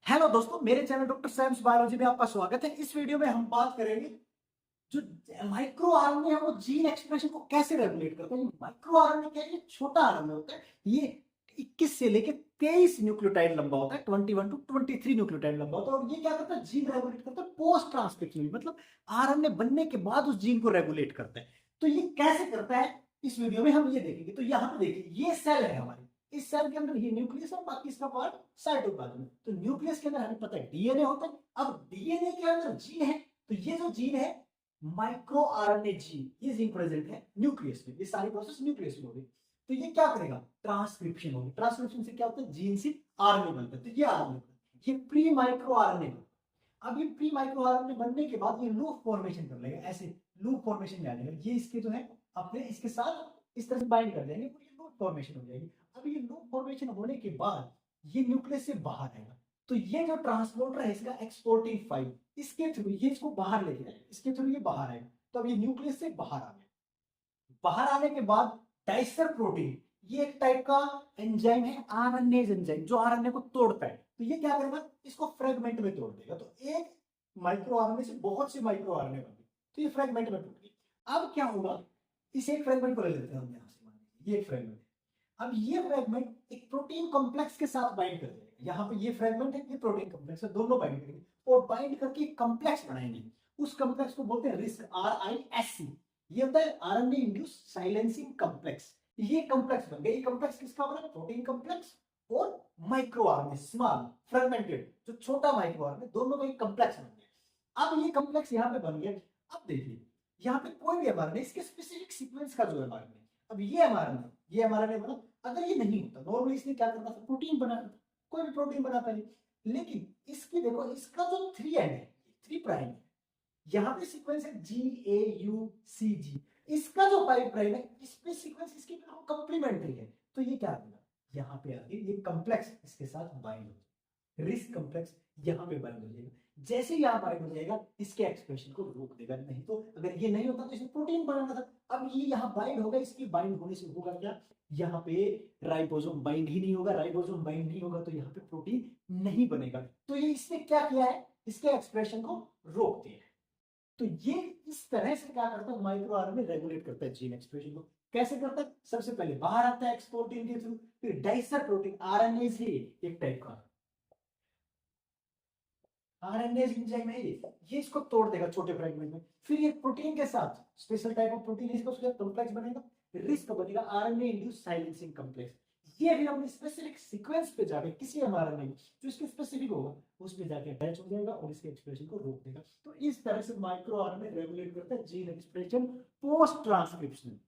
Hello दोस्तों, मेरे channel doctor Sam's biology में आपका स्वागत है। इस वीडियो में हम बात करेंगे जो माइक्रो आरएनए है वो जीन एक्सप्रेशन को कैसे रेगुलेट करता है। माइक्रो आरएनए क्या है? ये छोटा आरएनए होता है। ये 21 से लेके 23 न्यूक्लियोटाइड लंबा होता है, 21 टू 23 न्यूक्लियोटाइड लंबा होता है। और ये क्या करता है? जीन रेगुलेट करता है पोस्ट ट्रांसक्रिप्शन, मतलब आरएनए बनने के बाद उस जीन को रेगुलेट करता है। तो ये कैसे करता है, इस वीडियो में हम ये देखेंगे। तो यहाँ पे देखिए, ये सेल है हमारी। इस सेल के अंदर ये न्यूक्लियस है, बाकी इसका पार्ट साइटोप्लाज्म। तो न्यूक्लियस के अंदर हमें पता है डीएनए होता है। अब डीएनए के अंदर जीन है, तो ये जो जीन है माइक्रो आरएनए जीन, ये जीन प्रेजेंट है न्यूक्लियस में। ये सारी प्रोसेस न्यूक्लियस में होगी। तो ये क्या करेगा? ट्रांसक्रिप्शन होगी। ट्रांसक्रिप्शन से क्या होता है? जीन से आरएनए बनता है। तो ये आरएनए, ये प्री माइक्रो आरएनए। अब ये प्री माइक्रो आरएनए बनने के बाद ये लूप फॉर्मेशन कर लेगा। ऐसे लूप फॉर्मेशन में आ जाएगा। ये इसके जो है अपने इसके साथ इस तरह से बाइंड कर देंगे, तो ये लूप फॉर्मेशन हो जाएगी। अब ये लूप फॉर्मेशन होने के बाद ये न्यूक्लियस से बाहर आएगा। तो ये जो ट्रांसपोर्टर है इसका एक्सपोर्टिंग फाइल, इसके थ्रू ये इसको बाहर लेके जाएगा। इसके थ्रू ये बाहर आएगा। तो अब ये न्यूक्लियस से बाहर आ गया। बाहर आने के बाद डाइसर प्रोटीन, ये एक टाइप का एंजाइम है, आरएनएज एंजाइम, जो आरएनए को तोड़ता है। तो ये क्या करेगा? इसको फ्रेगमेंट में तोड़ देगा। तो एक माइक्रो आरएनए से बहुत सी माइक्रो आरएनए बन गई। तो ये फ्रेगमेंट में टूट गई। अब क्या होगा? इस एक फ्रेगमेंट को ले लेते हैं हम यहां से, मान लीजिए ये फ्रेगमेंट। अब ये फ्रेगमेंट एक प्रोटीन कॉम्प्लेक्स के साथ बाइंड कर देगा। यहाँ पे ये फ्रेगमेंट है, ये प्रोटीन कॉम्प्लेक्स है, दोनों बाइंड करेंगे और बाइंड करके एक कॉम्प्लेक्स बनाएंगे। उस कॉम्प्लेक्स को बोलते हैं रिस्क, RISC। ये होता है आरएनए इंड्यूस साइलेंसिंग कॉम्प्लेक्स। ये कॉम्प्लेक्स बन गया। ये कॉम्प्लेक्स किसका बना? प्रोटीन कॉम्प्लेक्स और माइक्रो आरएनए, स्मॉल फ्रेगमेंटेड जो छोटा माइक्रो आरएनए, दोनों का एक कॉम्प्लेक्स बन गया। अब ये कॉम्प्लेक्स यहाँ पे बन गया। अब देखिए, यहाँ पे कोई भी एमआरएनए, इसके स्पेसिफिक सीक्वेंस का जो एमआरएनए, अब ये एमआरएनए बना। अगर ये नहीं होता, नॉर्मली इसने क्या करना था? प्रोटीन बनाना था। कोई भी प्रोटीन बनाता नहीं। लेकिन इसकी देखो, इसका जो 3 एंड है, 3 प्राइम है, यहाँ पे सीक्वेंस है GAUCG। इसका जो 5 प्राइम है, इस पे सीक्वेंस इसकी बिल्कुल कंप्लीमेंट्री है। तो ये क्या होगा? यहाँ पे आगे ये कॉम्प्लेक्स इसके साथ बाइंड हो जाएगा। रिस्क कॉम्प्लेक्स यहाँ पे बाइंड हो जाएगा। जैसे ही यहाँ बाइंड हो जाएगा, इसके एक्सप्रेशन को रोक देगा। नहीं तो अगर ये नहीं होता तो इसे प्रोटीन बनाना था। अब ये यहाँ बाइंड होगा, इसकी बाइंड होने से होगा क्या? यहाँ पे राइबोसोम बाइंड ही नहीं होगा। राइबोसोम बाइंड नहीं होगा तो यहाँ पे प्रोटीन नहीं बनेगा। तो ये इसने क्या किया है? इसके एक्सप्रेशन को रोक दिया है। तो ये इस तरह से क्या करता है? माइक्रो आरएनए रेगुलेट करता है जीन एक्सप्रेशन को। कैसे करता है? सबसे पहले बाहर आता है एक्सपोर्टिंग के थ्रू, फिर डाइसर प्रोटीन, आरएनए से एक टाइप का आरएनए एंजाइम है, ये इसको तोड़ देगा छोटे फ्रेगमेंट में। फिर ये प्रोटीन के साथ स्पेशल टाइप ऑफ प्रोटीन, इसको उसके कॉम्प्लेक्स बनेगा, रिस्क बनेगा आरएनए इंड्यूस साइलेंसिंग कॉम्प्लेक्स। ये भी अपने स्पेसिफिक सीक्वेंस पे जाके किसी एमआरएनए जो इसके स्पेसिफिक होगा उस पे जाके अटैच हो जाएगा और इसके एक्सप्रेशन को रोक देगा। तो इस तरह से माइक्रो आरएनए रेगुलेट करता है जीन एक्सप्रेशन पोस्ट ट्रांसक्रिप्शन।